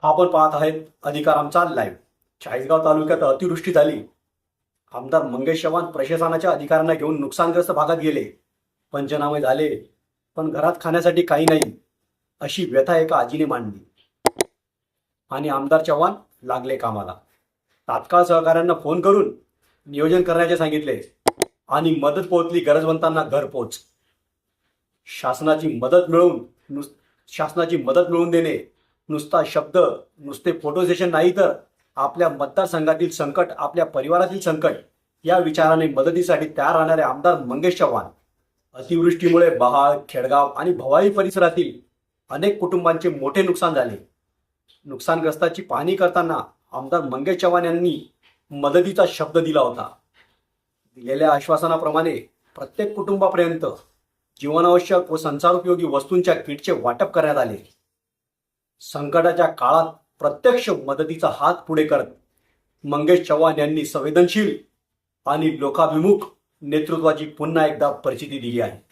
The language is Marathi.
आपण पाहत आहेत अधिकार आमचा लाईव्ह. चाळीसगाव तालुक्यात अतिवृष्टी झाली. आमदार मंगेश चव्हाण प्रशासनाच्या अधिकाऱ्यांना घेऊन नुकसानग्रस्त भागात गेले. पंचनामे झाले, पण घरात खाण्यासाठी काही नाही, अशी व्यथा एका आजीने मांडली. आणि आमदार चव्हाण लागले कामाला. तात्काळ सहकाऱ्यांना फोन करून नियोजन करण्याचे सांगितले आणि मदत पोहोचली गरजवंतांना घरपोच. शासनाची मदत मिळवून देणे नुसता शब्द, नुसते फोटो सेशन नाही, तर आपल्या मतदारसंघातील संकट, आपल्या परिवारातील संकट या विचाराने मदतीसाठी तयार राहणारे आमदार मंगेश चव्हाण. अतिवृष्टीमुळे बहाळ, खेडगाव आणि भवाई परिसरातील अनेक कुटुंबांचे मोठे नुकसान झाले. नुकसानग्रस्ताची पाहणी करताना आमदार मंगेश चव्हाण यांनी मदतीचा शब्द दिला होता. दिलेल्या आश्वासनाप्रमाणे प्रत्येक कुटुंबापर्यंत जीवनावश्यक व संसारोपयोगी वस्तूंच्या किटचे वाटप करण्यात आले. संकटाच्या काळात प्रत्यक्ष मदतीचा हात पुढे करत मंगेश चव्हाण यांनी संवेदनशील आणि लोकाभिमुख नेतृत्वाची पुन्हा एकदा परिस्थिती दिली आहे.